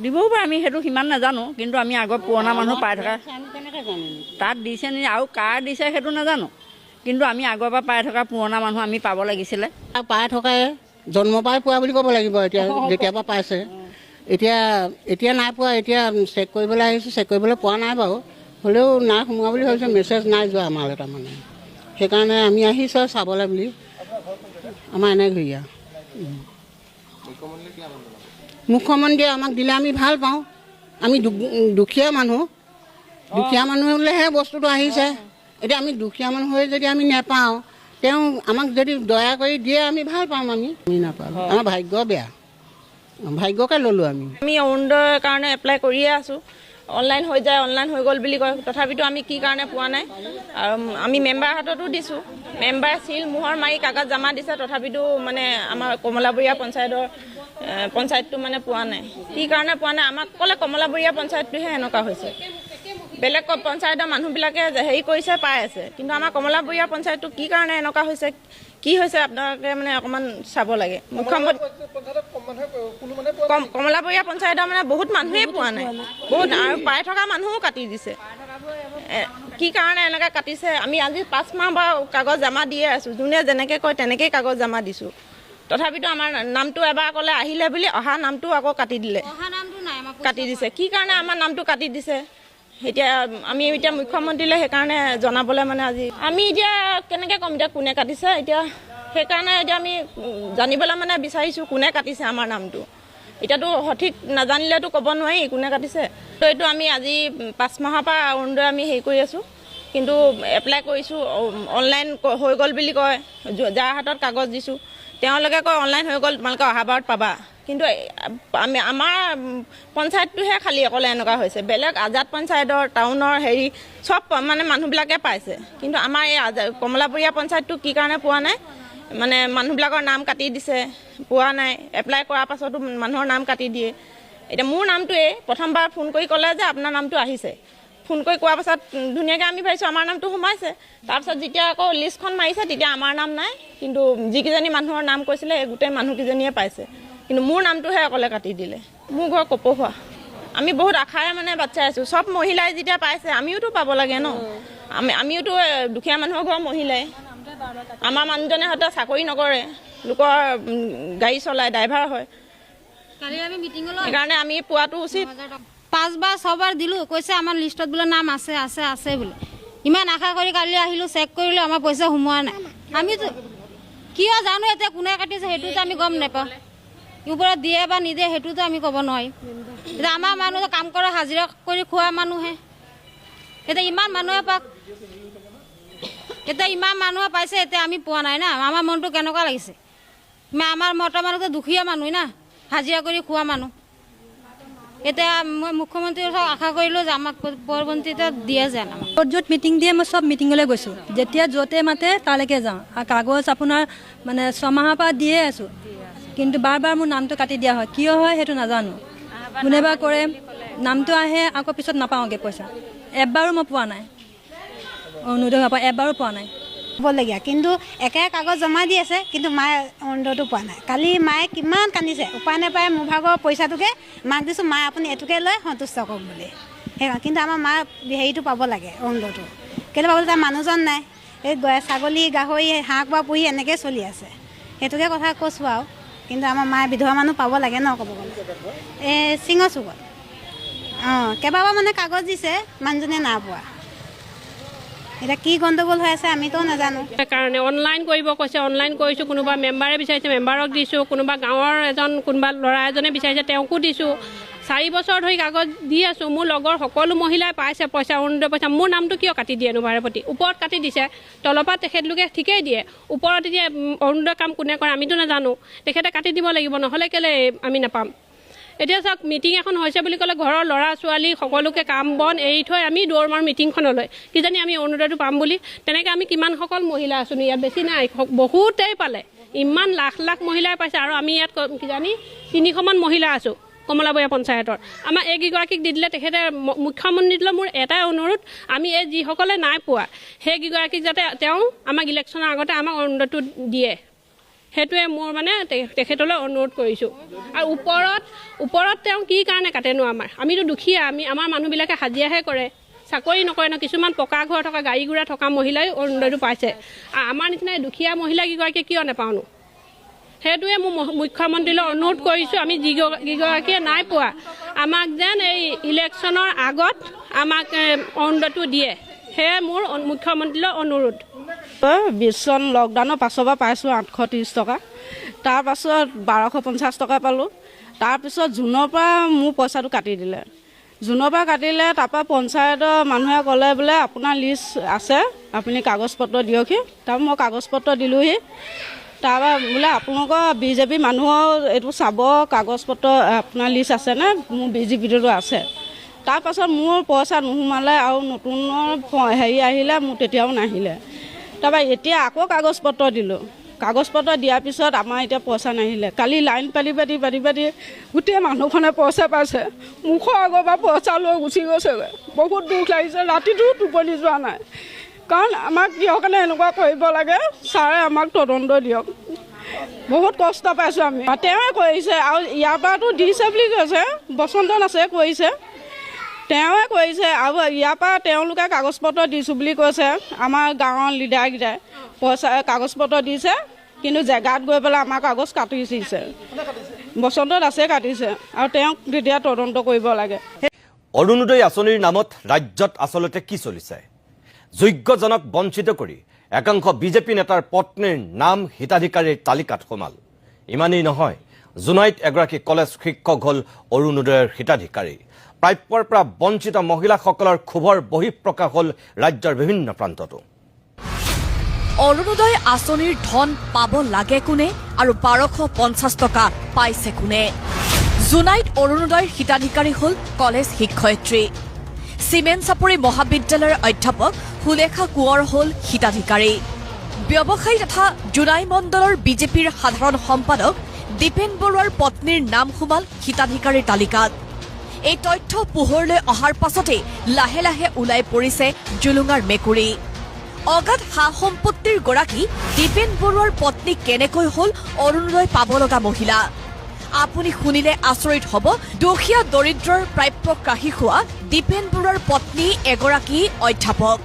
দিবও পাৰে, আমি সেইটো সিমান নাজানো, কিন্তু আমি আগৰ পুৰণা মানুহ পাই থকা তাত দিছে নি আৰু কাৰ দিছে সেইটো নাজানো, কিন্তু আমি আগৰ পৰা পাই থকা পুৰণা মানুহ আমি পাব লাগিছিলে। পাই থকাই জন্ম পাই পোৱা বুলি ক'ব লাগিব। এতিয়া যেতিয়াৰ পৰা পাইছে, এতিয়া নাই পোৱা। এতিয়া চেক কৰিবলৈ আহিছোঁ, চেক কৰিবলৈ পোৱা নাই বাৰু, হ'লেও নাই সোমোৱা বুলি ভাবিছোঁ। মেছেজ নাই যোৱা আমালৈ তাৰমানে, সেইকাৰণে আমি আহিছোঁ চাবলৈ বুলি। আমাৰ এনে ঘূৰিয়া মুখ্যমন্ত্ৰীয়ে আমাক দিলে আমি ভাল পাওঁ। আমি দুখীয়া মানুহ হ'লেহে বস্তুটো আহিছে। এতিয়া আমি দুখীয়া মানুহ হৈ যদি আমি নেপাওঁ, তেওঁ আমাক যদি দয়া কৰি দিয়ে আমি ভাল পাম। আমি নাপালোঁ, আমাৰ ভাগ্য বেয়া, ভাগ্যকে ল'লোঁ আমি। অৰুণোদয়ৰ কাৰণে এপ্লাই কৰিয়ে আছোঁ। অনলাইন হৈ যায়, অনলাইন হৈ গ'ল বুলি কয়, তথাপিতো আমি কি কাৰণে পোৱা নাই। আৰু আমি মেম্বাৰ হাততো দিছোঁ, মেম্বাৰ চিল মোহৰ মাৰি কাগজ জমা দিছে, তথাপিতো মানে আমাৰ কমলাবৰীয়া পঞ্চায়তটো মানে পোৱা নাই। কি কাৰণে পোৱা নাই, আমাক ক'লে কমলাবৰীয়া পঞ্চায়তটোহে এনেকুৱা হৈছে। বেলেগ পঞ্চায়তৰ মানুহবিলাকে হেৰি কৰিছে, পাই আছে, কিন্তু আমাৰ কমলাবৰীয়া পঞ্চায়তটো কি কাৰণে এনেকুৱা হৈছে, কি হৈছে আপোনালোকে মানে অকণমান চাব লাগে। কমলাবৰীয়া পঞ্চায়তৰ মানে বহুত মানুহেই পোৱা নাই, বহুত, আৰু পাই থকা মানুহো কাটি দিছে। কি কাৰণে এনেকৈ কাটিছে, আমি আজি 5 মাহ বাৰু কাগজ জমা দিয়ে আছোঁ, যোনে যেনেকৈ কয় তেনেকেই কাগজ জমা দিছোঁ, তথাপিতো আমাৰ নামটো এবাৰ ক'লে আহিলে বুলি, অহা নামটো আকৌ কাটি দিছে। কি কাৰণে আমাৰ নামটো কাটি দিছে, আমি এতিয়া মুখ্যমন্ত্ৰীলৈ সেইকাৰণে জনাবলৈ মানে আজি আমি এতিয়া কেনেকৈ ক'ম এতিয়া কোনে কাটিছে। এতিয়া সেইকাৰণে এতিয়া আমি জানিবলৈ মানে বিচাৰিছোঁ কোনে কাটিছে আমাৰ নামটো। এতিয়াতো সঠিক নাজানিলেতো ক'ব নোৱাৰি কোনে কাটিছে। তো এইটো আমি আজি 5 মাহৰ পৰা অৰুণোদয় আমি হেৰি কৰি আছোঁ, কিন্তু এপ্লাই কৰিছোঁ, অনলাইন হৈ গ'ল বুলি কয়। যাৰ হাতত কাগজ দিছোঁ তেওঁলোকে কয় অনলাইন হৈ গ'ল, তোমালোকে অহাবাৰত পাবা। কিন্তু আমাৰ পঞ্চায়তটোহে খালী অকলে এনেকুৱা হৈছে। বেলেগ আজাদ পঞ্চায়তৰ, টাউনৰ হেৰি চব মানে মানুহবিলাকে পাইছে, কিন্তু আমাৰ এই কমলাবৰীয়া পঞ্চায়তটো কি কাৰণে পোৱা নাই, মানে মানুহবিলাকৰ নাম কাটি দিছে, পোৱা নাই। এপ্লাই কৰাৰ পাছতো মানুহৰ নাম কাটি দিয়ে। এতিয়া মোৰ নামটোৱে প্ৰথমবাৰ ফোন কৰি ক'লে যে আপোনাৰ নামটো আহিছে। ফোন কৰি কোৱাৰ পাছত ধুনীয়াকৈ আমি ভাবিছোঁ আমাৰ নামটো সোমাইছে। তাৰপিছত যেতিয়া আকৌ লিষ্টখন মাৰিছে তেতিয়া আমাৰ নাম নাই, কিন্তু যিকেইজনী মানুহৰ নাম কৈছিলে সেই গোটেই মানুহকেইজনীয়ে পাইছে, কিন্তু মোৰ নামটোহে অকলে কাটি দিলে। মোৰ ঘৰ কপৌখোৱা। আমি বহুত আশাৰে মানে বাচ্ছাই আছোঁ। চব মহিলাই যেতিয়া পাইছে আমিওতো পাব লাগে ন। আমিওতো দুখীয়া মানুহৰ ঘৰৰ মহিলাই। আমাৰ মানুহজনে হয়তো চাকৰি নকৰে, লোকৰ গাড়ী চলায়, ড্ৰাইভাৰ হয়, সেইকাৰণে আমি পোৱাটো উচিত। 5 বাৰ 6 বাৰ দিলোঁ, কৈছে আমাৰ লিষ্টত বোলে নাম আছে বোলে। ইমান আশা কৰি কালি আহিলোঁ, চেক কৰিলোঁ, আমাৰ পইচা সোমোৱা নাই। আমিতো কিয় জানো এতিয়া কোনে কাটিছে সেইটোতো আমি গম নাপাওঁ। ওপৰত দিয়ে বা নিদিয়ে সেইটোতো আমি ক'ব নোৱাৰিম। এতিয়া আমাৰ মানুহ কাম কৰা হাজিৰা কৰি খোৱা মানুহে, এতিয়া ইমান মানুহে পাইছে, এতিয়া আমি পোৱা নাই না। আমাৰ মনটো কেনেকুৱা লাগিছে। আমাৰ মতা মানুহটো দুখীয়া মানুহ না, হাজিৰা কৰি খোৱা মানুহ। এতিয়া মই মুখ্যমন্ত্ৰীৰ ওচৰত আশা কৰিলোঁ যে আমাক পৰৱৰ্তীতে দিয়ে যেন। য'ত মিটিং দিয়ে মই চব মিটিঙলৈ গৈছোঁ, যেতিয়া য'তে মাতে তালৈকে যাওঁ। আৰু কাগজ আপোনাৰ মানে 6 মাহৰ পৰা দিয়ে আছোঁ, কিন্তু বাৰ মোৰ নামটো কাটি দিয়া হয়। কিয় হয় সেইটো নাজানো। কোনেবা কৰে নামটো আহে, আকৌ পিছত নাপাওঁগৈ পইচা। এবাৰো মই পোৱা নাই, অৰুণোদয় এবাৰো পোৱা নাই। হ'বলগীয়া, কিন্তু একে কাগজ জমা দি আছে, কিন্তু মায়ে অৰুণোদয়টো পোৱা নাই। কালি মায়ে কিমান কান্দিছে, উপায় নাপায় মোৰ ভাগৰ পইচাটোকে মাক দিছোঁ, মায়ে আপুনি এইটোকে লৈ সন্তুষ্ট কৰক বুলি। সেইকাৰণে কিন্তু আমাৰ মাৰ হেৰিটো পাব লাগে, অৰুণোদয়টো। কেলৈ পাবলৈ তাৰ মানুহজন নাই। এই ছাগলী, গাহৰি, হাঁহ কুকুৰা পুহি এনেকৈ চলি আছে। সেইটোকে কথা কৈছোঁ আৰু। কিন্তু আমাৰ মায়ে বিধৱা মানুহ পাব লাগে ন, ক'ব গ'লে। এই চিঙৰ চুকত কেইবাবাৰ মানে কাগজ দিছে, মানুহজনে নাই পোৱা। এতিয়া কি গণ্ডগোল হৈ আছে আমিতো নাজানো। সেইকাৰণে অনলাইন কৰিব কৈছে, অনলাইন কৰিছোঁ। কোনোবা মেম্বাৰে বিচাৰিছে, মেম্বাৰক দিছোঁ। কোনোবা গাঁৱৰ কোনোবা ল'ৰা এজনে বিচাৰিছে, তেওঁকো দিছোঁ। 4 বছৰ ধৰি কাগজ দি আছোঁ। মোৰ লগৰ সকলো মহিলাই পাইছে পইচা, অৰুণোদয় পইচা। মোৰ নামটো কিয় কাটি দিয়েনো বাৰে প্ৰতি? ওপৰত কাটি দিছে, তলৰ পৰা তেখেতলোকে ঠিকেই দিয়ে। ওপৰত এতিয়া অৰুণোদয় কাম কোনে কৰে আমিতো নাজানো, তেখেতে কাটি দিব লাগিব, নহ'লে কেলৈ আমি নাপাম? এতিয়া চাওক, মিটিং এখন হৈছে বুলি ক'লে ঘৰৰ ল'ৰা ছোৱালী সকলোকে কাম বন এৰি থৈ আমি দৌৰ মাৰোঁ মিটিংখনলৈ, কিজানি আমি অৰুণোদয়টো পাম বুলি। তেনেকৈ আমি কিমানসকল মহিলা আছোঁ ইয়াত? বেছি নাই, বহুতেই পালে। ইমান লাখ লাখ মহিলাই পাইছে, আৰু আমি ইয়াত কিজানি 300মান মহিলা আছোঁ কমলাবৰীয়া পঞ্চায়তৰ। আমাৰ এইকেইগৰাকীক দি দিলে তেখেতে মুখ্যমন্ত্ৰীলৈ মোৰ এটাই অনুৰোধ, আমি এই যিসকলে নাই পোৱা সেইকেইগৰাকীক যাতে তেওঁ আমাক ইলেকশ্যনৰ আগতে আমাক অৰুণোদয়টো দিয়ে। সেইটোৱে মোৰ মানে তেখেতলৈ অনুৰোধ কৰিছোঁ। আৰু ওপৰত তেওঁ কি কাৰণে কাটেনো আমিতো দুখীয়া, আমাৰ মানুহবিলাকে হাজিৰাহে কৰে, চাকৰি নকৰে ন। কিছুমান পকা ঘৰ থকা গাড়ী ঘোঁৰা থকা মহিলাই অৰুণোদয়টো পাইছে, আমাৰ নিচিনা দুখীয়া মহিলা কেইগৰাকীয়ে কিয় নাপাওঁনো? সেইটোৱে মোৰ মুখ্যমন্ত্ৰীলৈ অনুৰোধ কৰিছোঁ। আমি যিগৰাকীয়ে নাই পোৱা, আমাক যেন এই ইলেকশ্যনৰ আগত আমাক অৰুণোদয়টো দিয়ে, সেয়ে মোৰ মুখ্যমন্ত্ৰীলৈ অনুৰোধ। 20 চন লকডাউনৰ পাছৰ পৰা পাইছোঁ 830 টকা, তাৰপাছত 1250 টকা পালোঁ। তাৰপিছত জুনৰ পৰা মোৰ পইচাটো কাটি দিলে, তাৰপৰা পঞ্চায়তৰ মানুহে ক'লে বোলে আপোনাৰ লিষ্ট আছে, আপুনি কাগজ পত্ৰ দিয়কহি। তাৰপৰা মই কাগজ পত্ৰ দিলোঁহি। তাৰপৰা বোলে আপোনালোকৰ বিজেপি মানুহৰ এইটো চাব, কাগজ পত্ৰ আপোনাৰ লিষ্ট আছেনে? মোৰ বিজেপিটো আছে। তাৰপাছত মোৰ পইচা নোসোমালে আৰু নতুনৰ হেৰি আহিলে, মোৰ তেতিয়াও নাহিলে। তাৰপৰা এতিয়া আকৌ কাগজ পত্ৰ দিলোঁ, কাগজ পত্ৰ দিয়াৰ পিছত আমাৰ এতিয়া পইচা নাহিলে। কালি লাইন পাতি গোটেই মানুহখনে পইচা পাইছে, মুখৰ আগৰ পৰা পইচা লৈ গুচি গৈছেগৈ। বহুত দুখ লাগিছে, ৰাতিটো টোপনি যোৱা নাই। কাৰণ আমাক কিহৰ কাৰণে এনেকুৱা কৰিব লাগে, ছাৰে আমাক তদন্ত দিয়ক। বহুত কষ্ট পাইছোঁ আমি। তেওঁৱে কৰিছে আৰু ইয়াৰ পৰাতো দিছে বুলি কৈছে, বসন্ত নাছে কৰিছে, তেওঁৱে কৰিছে। আৰু ইয়াৰ পৰা তেওঁলোকে কাগজ পত্ৰ দিছোঁ বুলি কৈছে। আমাৰ গাঁৱৰ লিডাৰকেইটাই পইচা কাগজ পত্ৰ দিছে, কিন্তু জেগাত গৈ পেলাই আমাৰ কাগজ কাটি দিছে, বসন্ত দাসে কাটিছে। আৰু তেওঁক তেতিয়া তদন্ত কৰিব লাগে। অৰুণোদয় আঁচনিৰ নামত ৰাজ্যত আচলতে কি চলিছে? যোগ্যজনক বঞ্চিত কৰি একাংশ বিজেপি নেতাৰ পত্নীৰ নাম হিতাধিকাৰীৰ তালিকাত সোমাল। ইমানেই নহয়, জোনাইত এগৰাকী কলেজ শিক্ষক হ'ল অৰুণোদয়ৰ হিতাধিকাৰী। প্ৰাপ্যৰ পৰা বঞ্চিত মহিলাসকলৰ ক্ষোভৰ বহিঃপ্ৰকাশ হ'ল ৰাজ্যৰ বিভিন্ন প্ৰান্ততো। অৰুণোদয় আঁচনিৰ ধন পাব লাগে কোনে আৰু 1250 টকা পাইছে কোনে? জোনাইত অৰুণোদয়ৰ হিতাধিকাৰী হ'ল কলেজ শিক্ষয়িত্ৰী। চিমেণ্ট চাপৰি মহাবিদ্যালয়ৰ অধ্যাপক সুলেখা কোঁৱৰ হ'ল হিতাধিকাৰী। ব্যৱসায়ী তথা জোনাই মণ্ডলৰ বিজেপিৰ সাধাৰণ সম্পাদক দীপেন বৰুৱাৰ পত্নীৰ নাম সোমাল হিতাধিকাৰীৰ তালিকাত। এই তথ্য পোহৰলৈ অহাৰ পাছতেই লাহে লাহে ওলাই পৰিছে জুলুঙাৰ মেকুৰী। অগাধ সা সম্পত্তিৰ গৰাকী দীপেন বৰুৱাৰ পত্নী কেনেকৈ হ'ল অৰুণোদয় পাব লগা মহিলা? আপুনি শুনিলে আচৰিত হ'ব। দুখীয়া দৰিদ্ৰৰ প্ৰাপ্য কাঢ়ি খোৱা দীপেন বৰুৱাৰ পত্নী এগৰাকী অধ্যাপক।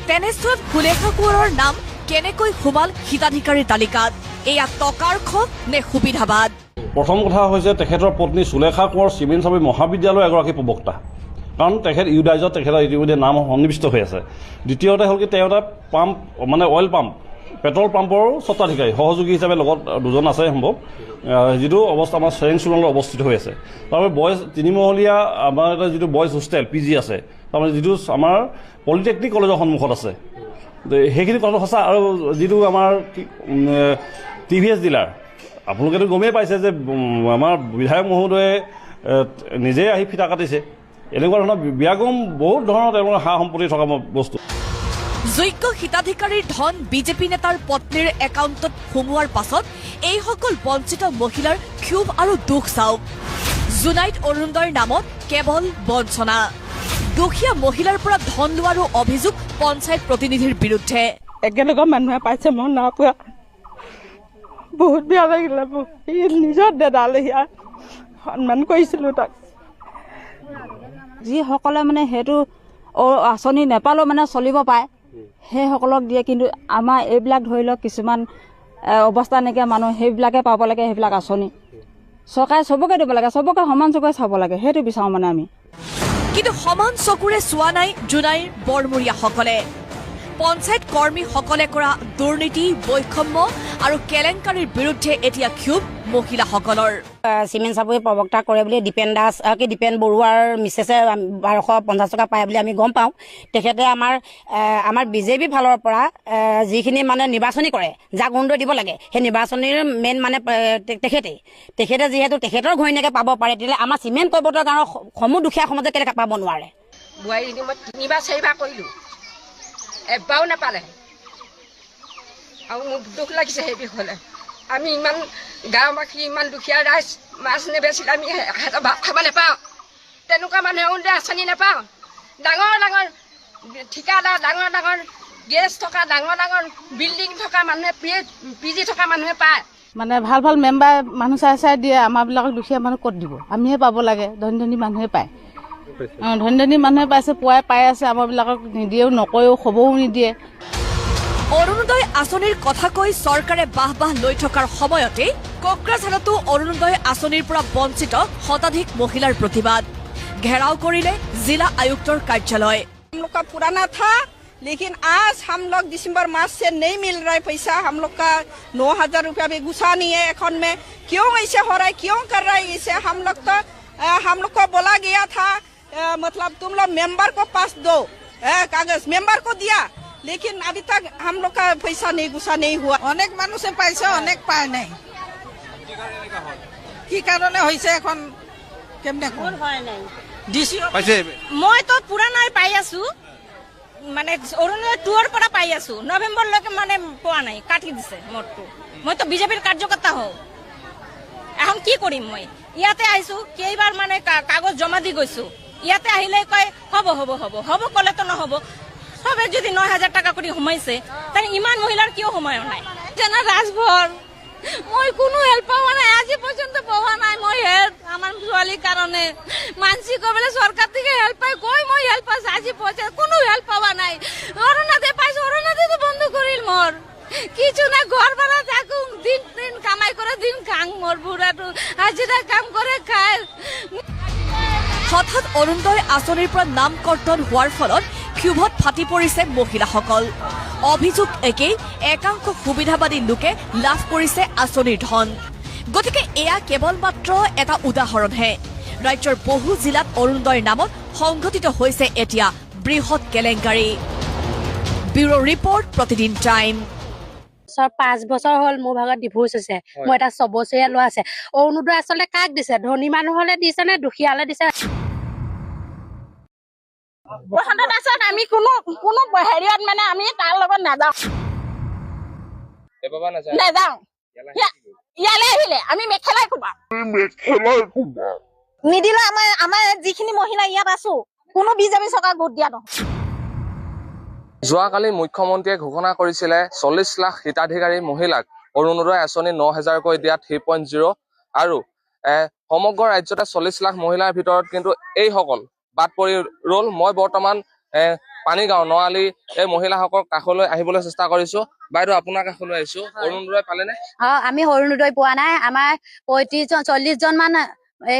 তেনেস্থলত সুলেখা কোঁৱৰৰ নাম কেনেকৈ সোমাল হিতাধিকাৰীৰ তালিকাত? এয়া টকাৰ খোজ নে সুবিধাবাদ? প্ৰথম কথা হৈছে তেখেতৰ পত্নী সুলেখা কোঁৱৰ চিমেণ্ট চাপৰি মহাবিদ্যালয়ৰ এগৰাকী প্ৰবক্তা, কাৰণ তেখেত ইউডাইজত তেখেতৰ ইতিমধ্যে নাম সন্নিৱিষ্ট হৈ আছে। দ্বিতীয়তে হ'ল কি তেওঁ এটা পাম্প মানে অইল পাম্প পেট্ৰল পাম্পৰ স্বত্বাধিকাৰী, সহযোগী হিচাপে লগত দুজন আছে সম্ভৱ, যিটো অৱস্থা আমাৰ চেৰেং চুৰণত অৱস্থিত হৈ আছে। তাৰপৰা বয়জ 3মহলীয়া আমাৰ এটা যিটো বয়জ হোষ্টেল PG আছে, তাৰমানে যিটো আমাৰ পলিটেকনিক কলেজৰ সন্মুখত আছে। সেইখিনি কথাটো সঁচা। আৰু যিটো আমাৰ TVS ডিলাৰ, আপোনালোকেতো গমেই পাইছে যে আমাৰ বিধায়ক মহোদয়ে নিজেই আহি ফিটা কাটিছে। এনেকুৱা ধৰণৰ ব্যাগম বহুত ধৰণৰ তেওঁলোকৰ সা সম্পত্তি থকা বস্তু। যোগ্য হিতাধিকাৰীৰ ধন বিজেপি নেতাৰ পত্নীৰ একাউণ্টত সোমোৱাৰ পাছত এইসকল বঞ্চিত মহিলাৰ ক্ষোভ আৰু দুখ চাওক। জোনাইত অৰুণোদয়ৰ নামত কেৱল বঞ্চনা। দুখীয়া মহিলাৰ পৰা ধন লোৱাৰো অভিযোগ পঞ্চায়ত প্ৰতিনিধিৰ বিৰুদ্ধে। একেলগৰ মানুহে পাইছে, মই না পোৱা। বহুত বেয়া লাগিলে মোৰ। নিজৰ দাদালেহিয়া সন্মান কৰিছিলোঁ তাক। যিসকলে মানে সেইটো আঁচনি নেপালেও মানে চলিব পাৰে, সেইসকলক দিয়ে। কিন্তু আমাৰ এইবিলাক ধৰি লওক কিছুমান অৱস্থা নাইকিয়া মানুহ, সেইবিলাকে পাব লাগে সেইবিলাক আঁচনি। চৰকাৰে চবকে দিব লাগে, চবকে সমান চকুৰে চাব লাগে, সেইটো বিচাৰোঁ মানে আমি। কিন্তু সমান চকুৰে চোৱা নাই জোনাইৰ বৰমূৰীয়াসকলে। পঞ্চায়ত কৰ্মীসকলে কৰা দুৰ্নীতি, বৈষম্য আৰু কেলেংকাৰীৰ বিৰুদ্ধে এতিয়া ক্ষোভ মহিলাসকলৰ। চিমেণ্ট চাপৰি প্ৰবক্তা কৰে বুলি দীপেন বৰুৱাৰ মিছেছে 1250 টকা পায় বুলি আমি গম পাওঁ। তেখেতে আমাৰ বিজেপি ফালৰ পৰা যিখিনি মানে নিৰ্বাচনী কৰে, যাক অৰুণোদয় দিব লাগে, সেই নিৰ্বাচনীৰ মেইন মানে তেখেতে যিহেতু তেখেতৰ ঘৈণীয়েকে পাব পাৰে, তেতিয়াহ'লে আমাৰ চিমেণ্ট পৰ্বতৰ গাঁৱৰ সমূহ দুখীয়া সমাজে কেনেকৈ পাব নোৱাৰে? বোৱাৰী মই 3বাৰ 4বাৰ কৰিলোঁ, এবাৰো নাপালে। আৰু মোক দুখ লাগিছে সেই বিষয়ে। আমি ইমান গাঁওবাসী, ইমান দুখীয়া ৰাইজ, মাছ নেবেচিলে আমি সিহঁতৰ ভাত খাব নাপাওঁ। তেনেকুৱা মানুহে অৰুণোদয় আঁচনি নাপাওঁ। ডাঙৰ ডাঙৰ ঠিকাদাৰ, ডাঙৰ ডাঙৰ গেছ থকা, ডাঙৰ ডাঙৰ বিল্ডিং থকা মানুহে PG থকা মানুহে পায়। মানে ভাল ভাল মেম্বাৰ মানুহ চাই দিয়ে, আমাৰবিলাকক দুখীয়া মানুহ ক'ত দিব? আমিহে পাব লাগে, ধনী ধনী মানুহে পায়। ধনী ধনী মানুহে পাইছে, পাই আছে, আমাৰবিলাকক নিদিয়েও, নকয়েও, খবৰো নিদিয়ে। অৰুণোদয় আঁচনিৰ কথা কৈ চৰকাৰে বাহ লৈ থকাৰ সময়তে কোকৰাঝাৰতো অৰুণোদয় আঁচনিৰ পৰা বঞ্চিত শতাধিক মহিলাৰ প্ৰতিবাদ। ঘেৰাও কৰিলে জিলা আয়ুক্তৰ কাৰ্যালয়। हम लोग का पुराना था, लेकिन आज हम लोग दिसंबर मास से नहीं मिल रहा है पैसा। हम लोग का 9,000 रुपया भी घुसा नहीं है अकाउंट में। क्यों ऐसे हो रहा है, क्यों कर रहा है इसे? हम लोग को बोला गया था मतलब तुम लोग मेंबर को पास दो कागज, मेंबर को दिया, लेकिन अभी तक हम लोग का पैसा नहीं घुसा नहीं हुआ। অনেক মানুষে পাইছে, অনেক পায় নাই। কি কারণে হইছে এখন কেমনে কোন হয় নাই পাইছে? মইতো পুরানাই পাই আছো, মানে অৰুণোদয় 2 পৰা পাই আছো, নৱেম্বৰলৈকে মানে পোৱা নাই, কাটি দিছে মোৰটো। মইতো বিজেপিৰ কাৰ্যকৰ্তা হওঁ, এখন কি কৰিম? মই ইয়াতে আহিছো, কেইবাৰ মানে কাগজ জমা দি গৈছো, ইয়াতে আহিলে কয় হ'ব হ'ব হ'ব হ'ব, ক'লেতো নহ'ব। সবে যদি 9,000 টাকা কৰি সোমাইছে, তাই ইমান মহিলাৰ কিয় সোমায় নাই? জানা ৰাজভৰ মই কোনো হেল্প পোৱা নাই, আজি পৰ্যন্ত পোৱা নাই মই হেল্প। আমাৰ ছোৱালীৰ কাৰণে মানসি কবলে সরকার থেকে হেল্প পাই, কই মই হেল্প পাইছো, আজি পর্যন্ত কোনো হেল্প পাওয়া নাই। অরুণোদয় পাইছো, অরুণোদয় তো বন্ধ করিল মোর, কিছু না ঘর ভাড়া থাকুক, দিন কামাই করে দিন খাং, মোর বুড়াটো হাজিরা কাম করে খায়। হঠাৎ অৰুণোদয় আঁচনিৰ পৰা নাম কৰ্তন হোৱাৰ ফলত ক্ষোভত ফাটি পৰিছে মহিলাসকল। অভিযোগ একেই, একাংশ সুবিধাবাদী লোকে লাভ কৰিছে আঁচনিৰ ধন। গতিকে এয়া কেৱল মাত্ৰ এটা উদাহৰণহে। ৰাজ্যৰ বহু জিলাত অৰুণোদয়ৰ নামত সংঘটিত হৈছে এতিয়া বৃহৎ কেলেংকাৰী। ব্যুৰ' ৰিপৰ্ট, প্ৰতিদিন টাইম। 5 বছৰ হ'ল মোৰ ভাগত ডিভোৰ্চ হৈছে, মই এটা 6 বছৰীয়া ল'ৰা আছে। অৰুণোদয় আচলতে কাক দিছে? ধনী মানুহলে দিছে নে দুখীয়ালে দিছে? বসন্ত দাসত আমি কোনো হেৰিয়ত মানে আমি তাৰ লগত নাযাওঁ, নাযাওঁ। ইয়ালৈ আহিলে আমি মেখেলাই কোবাওঁ, নিদিলে আমাৰ যিখিনি মহিলা ইয়াত আছো, কোনো বিজেপি চৰকাৰ ভোট দিয়া নহয়। যোৱাকালি মুখ্যমন্ত্ৰীয়ে ঘোষণা কৰিছিলে 40 লাখ হিতাধিকাৰী মহিলাক অৰুণোদয় আঁচনি 9,000কৈ দিয়া 3.0, আৰু সমগ্ৰ ৰাজ্যতে 40 লাখ মহিলাৰ ভিতৰত কিন্তু এইসকল বাদ পৰি ৰল। মই বৰ্তমান পানীগাঁও নআলি এই মহিলাসকলৰ কাষলৈ আহিবলৈ চেষ্টা কৰিছো। বাইদেউ, আপোনাৰ কাষলৈ আহিছো, অৰুণোদয় পালেনে? আমি অৰুণোদয় পোৱা নাই। আমাৰ 35-40 জন মান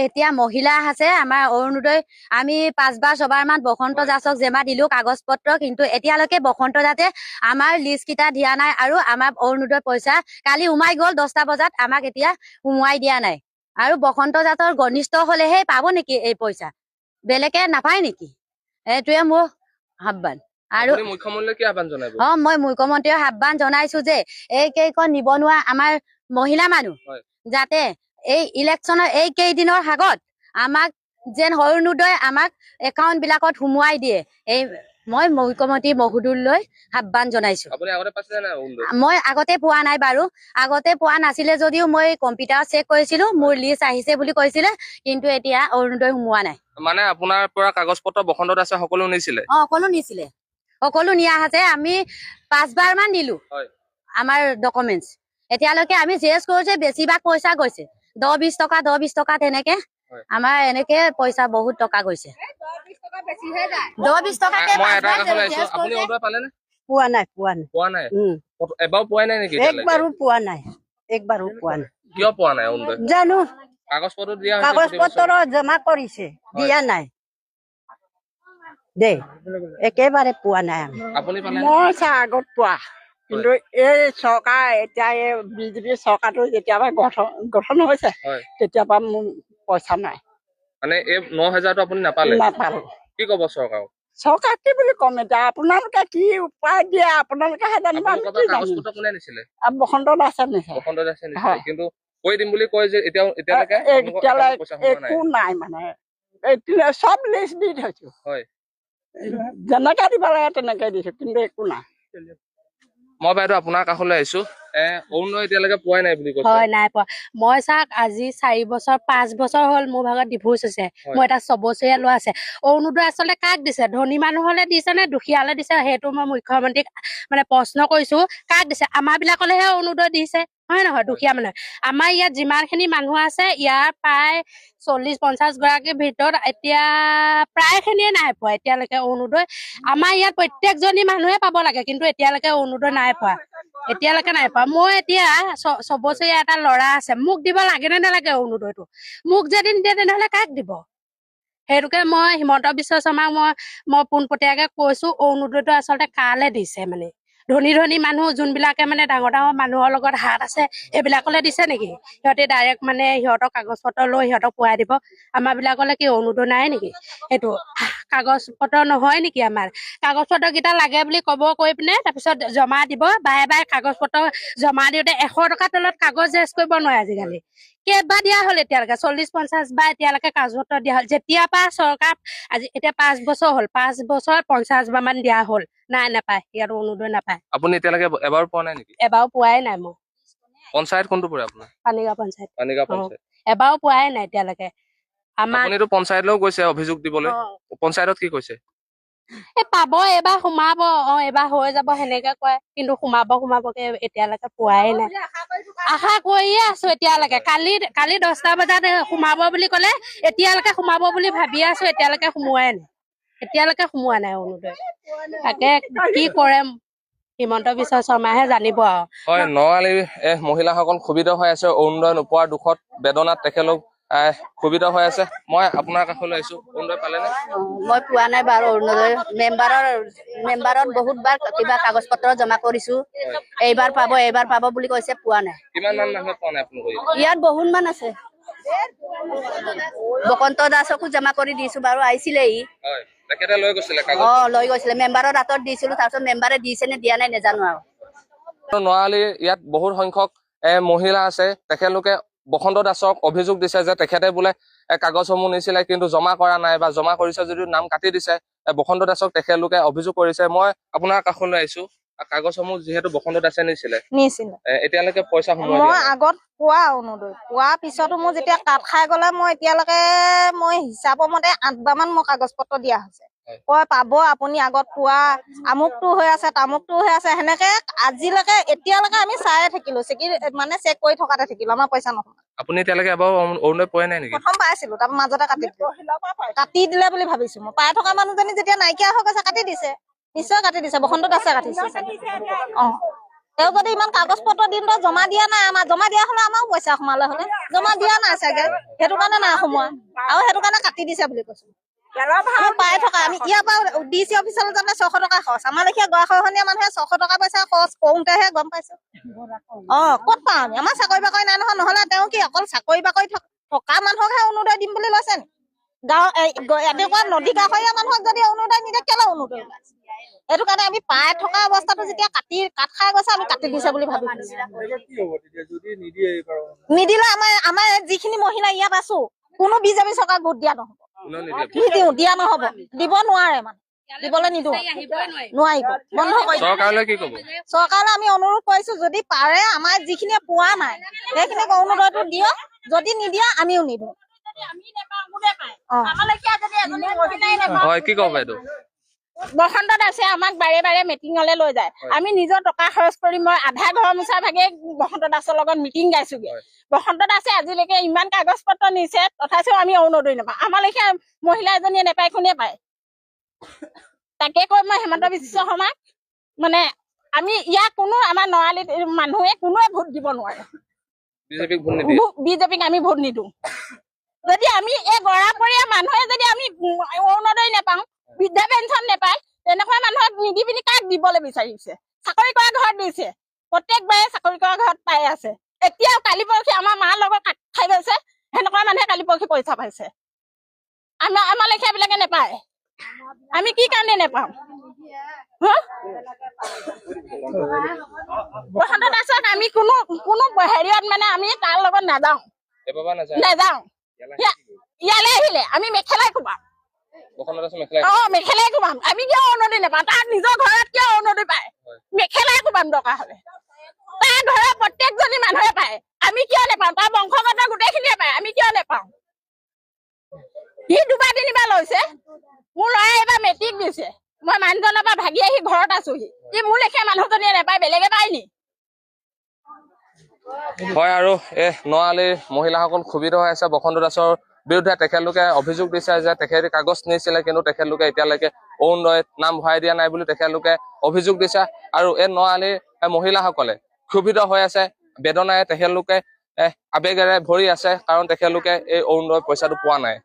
এতিয়া মহিলা আছে আমাৰ অৰুণোদয়। আমি 5-6বাৰ মান বসন্ত দাসক জমা দিলো কাগজ পত্ৰ, কিন্তু এতিয়ালৈকে বসন্ত দাসে আমাৰ লিষ্ট কেইটা দিয়া নাই, আৰু আমাৰ অৰুণোদয় পইচা কালি সোমাই গ'ল 10টা বজাত, আমাক এতিয়া সোমোৱাই দিয়া নাই। আৰু বসন্ত দাসৰ ঘনিষ্ঠ হলেহে পাব নেকি এই পইচা, বেলেগে নাপায় নেকি? এইটোৱে মোৰ আহ্বান। আৰু মুখ্যমন্ত্ৰীক কি আহ্বান জনাব? মই মুখ্যমন্ত্ৰীক আহ্বান জনাইছো যে এই কেইখন নিবনুৱা আমাৰ মহিলা মানুহ যাতে এই ইলেকশ্যনৰ এই কেইদিনৰ আগত আমাক যেন অৰুণোদয় আমাক একাউণ্ট বিলাকত সোমোৱাই দিয়ে, এই মই মুখ্যমন্ত্ৰী মহোদয়লৈ আহ্বান জনাইছো। মই আগতে পোৱা নাই বাৰু, আগতে পোৱা নাছিলে যদিও মই কম্পিউটাৰত চেক কৰিছিলো, মোৰ লিষ্ট আহিছে বুলি কৈছিলে, কিন্তু এতিয়া অৰুণোদয় সোমোৱা নাই। মানে আপোনাৰ পৰা কাগজ পত্ৰ বসন্ত দাসে সকলো নিছিলে? সকলো নিছিলে, সকলো নিয়া আছে। আমি 5বাৰ মান দিলো আমাৰ ডকুমেণ্টছ। এতিয়ালৈকে আমি জেছ কৰিছে, বেছিভাগ পইচা গৈছে 10-20 টকা 10-20 টকা তেনেকে। আমাৰ এনেকে পইচা বহুত টকা গৈছে, 10-20 টকাকে। পোৱা নাই? এবাৰো পোৱা নাই নেকি? একবাৰো পোৱা নাই, একবাৰো পোৱা নাই। কিয় পোৱা নাই অৰুণোদয় জানো? কাগজ পত্ৰ দিয়া কাগজ পত্ৰ জমা কৰিছে, দিয়া নাই দেই, একেবাৰে পোৱা নাই। আপুনি মই আগত পোৱা, কিন্তু এই চৰকাৰ এতিয়া এই বিজেপি চৰকাৰটো যেতিয়াবা গঠন হৈছে তেতিয়াৰ পৰা মোৰ পইচা নাই। মানে এই 9,000টো আপুনি নাপালে? নাপালো। কি কব চৰকাৰক? চৰকাৰ কি বুলি ক'ম এতিয়া, আপোনালোকে কি উপায় দিয়ে আপোনালোকেহে জানিব। কোনে নিছিলে? বসন্ত দাসে নিছে। বসন্ত দাসে নিছিলে, কিন্তু কৈ দিম বুলি কয় যে এতিয়ালৈকে একো নাই। মানে চব লিষ্ট দি থৈছো, যেনেকে দিব লাগে তেনেকে দিছো, কিন্তু একো নাই। মই বাইদেউ আপোনাৰ কাষলৈ আহিছো, অৰুণোদয় এতিয়ালৈকে পোৱাই নাই বুলি কৈছে হয় নাই পোৱা মই চাওক আজি 4 বছৰ 5 বছৰ হ'ল মোৰ ভাগত ডিভোৰ্চ হৈছে মই এটা 6 বছৰীয়া ল'ৰা আছে অৰুণোদয় আচলতে কাক দিছে ধনী মানুহলে দিছে নে দুখীয়ালে দিছে সেইটো মই মুখ্যমন্ত্ৰীক মানে প্ৰশ্ন কৰিছো কাক দিছে আমাৰ বিলাকলেহে অৰুণোদয় দিছে হয় নহয় দুখীয়া মানুহ আমাৰ ইয়াত যিমানখিনি মানুহ আছে ইয়াৰ প্ৰায় 40-50 গৰাকীৰ ভিতৰত এতিয়া প্ৰায়খিনিয়ে নাই পোৱা এতিয়ালৈকে অৰুণোদয় আমাৰ ইয়াত প্ৰত্যেকজনী মানুহে পাব লাগে কিন্তু এতিয়ালৈকে অৰুণোদয় নাই পোৱা এতিয়ালৈকে নাই পোৱা মই এতিয়া 6 বছৰীয়া এটা ল'ৰা আছে মোক দিব লাগে নে নালাগে অৰুণোদয়টো মোক যদি নিদিয়ে তেনেহ'লে কাক দিব সেইটোকে মই হিমন্ত বিশ্ব শৰ্মাক মই পোনপটীয়াকে কৈছো অৰুণোদয়টো আচলতে কালে দিছে মানে ধনী ধনী মানুহ যোনবিলাকে মানে ডাঙৰ ডাঙৰ মানুহৰ লগত হাত আছে সেইবিলাকলে দিছে নেকি সিহঁতে ডাইৰেক্ট মানে সিহঁতৰ কাগজ পত্ৰ লৈ সিহঁতক পোৱাই দিব আমাৰ বিলাকলে কি অৰুণোদয় নাই নেকি সেইটো কাগজ পত্ৰ নহয় নেকি আমাৰ কাগজ পত্ৰ কেইটা লাগে বুলি কব কৈ পিনে তাৰপিছত জমা দিব বাৰে বাৰে কাগজ পত্ৰ জমা দিওঁতে 100 টকাৰ তলত কাগজ জেচ কৰিব নোৱাৰে আজিকালি কেইবাৰ দিয়া হ'ল এতিয়ালৈকে 40-50 বাৰ এতিয়ালৈকে কাগজ পত্ৰ দিয়া হ'ল যেতিয়া পৰা চৰকাৰ আজি এতিয়া 5 বছৰ হ'ল 5 বছৰ 50 বাৰ মান দিয়া হ'ল নাই নাপায় ইয়াত অৰুণোদয় নাপায় আপুনি এতিয়ালৈকে এবাৰ পোৱা নাই নেকি এবাৰো পোৱাই নাই মই পঞ্চায়ত কোনটো পৰে আপোনাৰ পানীগাঁও পঞ্চায়ত পানীগাঁও পঞ্চায়ত এবাৰো পোৱাই নাই এতিয়ালৈকে আমাৰ আপুনিতো পঞ্চায়তলৈও গৈছে অভিযোগ দিবলৈ পঞ্চায়তত কি কৈছে পাব এবাৰ সোমাব এবাৰ হৈ যাব সেনেকে কয় কিন্তু সোমাবকে এতিয়ালৈকে পোৱাই নাই আশা কৰিয়ে আছো এতিয়ালৈকে কালি 10টা বজাত সোমাব বুলি ক'লে এতিয়ালৈকে সোমাব বুলি ভাবি আছো এতিয়ালৈকে সোমোৱা নাই অৰুণোদয় তাকে কি কৰে হিমন্ত বিশ্ব শৰ্মাহে জানিব আৰু হয় নআলি মহিলাসকল ক্ষোভিত হৈ আছে অৰুণোদয় নোপোৱাৰ দুখত বেদনাত তেখেতলোক ক্ষোভিত হৈ আছে মই আপোনাৰ কাষলৈ আহিছো অৰুণোদয় পালেনে মই পোৱা নাই বাৰু অৰুণোদয় মেম্বাৰত বহুতবাৰ কিবা কাগজ পত্ৰ জমা কৰিছো এইবাৰ পাব বুলি কৈছে পোৱা নাই কিমান মান মানুহে পোৱা নাই আপোনালোকে ইয়াত বহুত মান আছে বসন্ত দাসকো জমা কৰি দিছো বাৰু আহিছিলে ই হয় তেখেতে লৈ গৈছিলে কাগজ লৈ গৈছিলে মেম্বাৰৰ হাতত দিছিলো তাৰপিছত মেম্বাৰে দিছে নে দিয়া নাই নেজানো আৰু নআলি ইয়াত বহুত সংখ্যক মহিলা আছে তেখেতলোকে বসন্ত দাসক অভিযোগ দিছে যে তেখেতে বোলে কাগজসমূহ নিছিলে কিন্তু জমা কৰা নাই বা জমা কৰিছে যদিও নাম কাটি দিছে বসন্ত দাসক তেখেতলোকে অভিযোগ কৰিছে মই আপোনাৰ কাষলৈ আহিছো কাগজসমূহ যিহেতু বসন্ত দাসে নিছিলে এতিয়ালৈকে পইচা সোমোৱাই মই আগত পোৱা অৰুণোদয় পোৱাৰ পিছতো মোৰ যেতিয়া কাট খাই গলে মই এতিয়ালৈকে মই হিচাপৰ মতে 8 বাৰ মান মই কাগজ পত্ৰ দিয়া হৈছে কয় পাব আপুনি আগত পোৱা আমুকটো হৈ আছে তামুকটো হৈ আছে সেনেকে আজিলৈকে এতিয়ালৈকে আমি চায়ে থাকিলো মানে চেক কৰি থকাতে থাকিলো আমাৰ পইচা নহয় আপুনি এতিয়ালৈকে এবাৰ অৰুণোদয় পোৱাই নাই নেকি প্ৰথম পাইছিলো তাৰ মাজতে কাটি দিলে বুলি ভাবিছো মই পাই থকা মানুহজনী যেতিয়া নাইকিয়া হৈ গৈছে কাটি দিছে নিশ্চয় কাটি দিছে বসন্ত দাসে কাটিছে তেওঁ যদি ইমান কাগজ পত্ৰ দিন জমা দিয়া নাই আমাৰ জমা দিয়া হলে আমাৰো পইচা সোমালে হলে জমা দিয়া নাই চাগে সেইটো কাৰণে নাই সোমোৱা আৰু সেইটো কাৰণে কাটি দিছে বুলি কৈছো পাই থকা আমি ইয়াৰ পৰা DC অফিচলৈ যাতে 600 টকা খৰচ আমাৰ লেখীয়া গৰাখহনীয়া মানুহে 600 টকা পইচা খৰচ কৰোঁতেহে গম পাইছো ক'ত পাওঁ আমি আমাৰ চাকৰি বাকৰি নাই নহয় নহলে তেওঁ কি অকল চাকৰি বাকৰি থকা মানুহকহে অৰুণোদয় দিম বুলি লৈছে নি গাঁও এনেকুৱা নদী কাষৰীয়া মানুহক যদি অৰুণোদয় নিদিয়ে কেলে অৰুণোদয় সেইটো কাৰণে আমি পাই থকা অৱস্থাটো যেতিয়া কাট খাই গৈছে আমি কাটি দিছে বুলি ভাবি নিদিলে আমাৰ যিখিনি মহিলা ইয়াত আছো কোনো বিজেপি চৰকাৰ ভোট দিয়া নহব নিদিও দিয়া নহব দিব নোৱাৰে মানে দিবলৈ নিদিওঁ নোৱাৰিব বন্ধ কৰি চৰকাৰলৈ আমি অনুৰোধ কৰিছো যদি পাৰে আমাৰ যিখিনিয়ে পোৱা নাই সেইখিনিক অৰুণোদয়টো দিয়ক যদি নিদিয়ে আমিও নিদিওঁ বসন্ত দাসে আমাক বাৰে বাৰে মিটিঙলৈ লৈ যায় আমি নিজৰ টকা খৰচ কৰি মই আধা ঘৰ মোচা ভাগে বসন্ত দাসৰ লগত মিটিং গাইছোগে বসন্ত দাসে আজিলৈকে ইমান কাগজ পত্ৰ নিছে তথাপিও আমি অৰুণোদয় নাপাওঁ আমাৰ লেখীয়া মহিলা এজনীয়ে নেপায় কোনে পায় তাকে কৈ মই হিমন্ত বিশ্ব শৰ্মাক মানে আমি ইয়াত কোনো আমাৰ নআলিত মানুহে কোনোৱে ভোট দিব নোৱাৰে বিজেপিক আমি ভোট নিদিওঁ যদি আমি এই গৰাপৰীয়া মানুহে যদি আমি অৰুণোদয় নাপাওঁ বৃদ্ধা পেঞ্চন নাপায় তেনেকুৱা মানুহক নিদি পিনি কাক দিবলৈ বিচাৰিছে চাকৰি কৰা ঘৰত দিছে প্ৰত্যেকবাৰে চাকৰি কৰা ঘৰত পাই আছে এতিয়াও কালি পৰহি আমাৰ মাৰ লগত কাট খাই গৈছে সেনেকুৱা মানুহে কালি পৰহি পইচা পাইছে আমাৰ লেখীয়াবিলাকে নাপায় আমি কি কাৰণে নাপাওঁ বসন্ত দাসক আমি কোনো হেৰিয়ত মানে আমি তাৰ লগত নাযাওঁ ইয়ালৈ আহিলে আমি মেখেলাই কোবাম মেখেলাই কোবাম আমি কিয় অৰুণোদয় নাপাওঁ তাৰ নিজৰ ঘৰত কিয় অৰুণোদয় পায় মেখেলাই কোবাম দৰকাৰ হলে তাৰ ঘৰৰ লৈছে মোৰ ল'ৰাই এইবাৰ মেট্ৰিক দিছে মই মানুহজনৰ পৰা ভাগি আহি ঘৰত আছোহি মোৰ লেখীয়া মানুহজনীয়ে নাপায় বেলেগে পায় নি হয় আৰু এই নআলিৰ মহিলাসকল ক্ষোভিত হৈ আছে বসন্ত দাসৰ বিৰুদ্ধে তেখেতলোকে অভিযোগ দিছে যে তেখেতে কাগজ নিছিলে কিন্তু তেখেতলোকে এতিয়ালৈকে অৰুণোদয়ত নাম ভৰাই দিয়া নাই বুলি তেখেতলোকে অভিযোগ দিছে আৰু এই নআলিৰ মহিলাসকলে ক্ষোভিত হৈ আছে বেদনাৰে তেখেতলোকে আবেগেৰে ভৰি আছে কাৰণ তেখেতলোকে এই অৰুণোদয় পইচাটো পোৱা নাই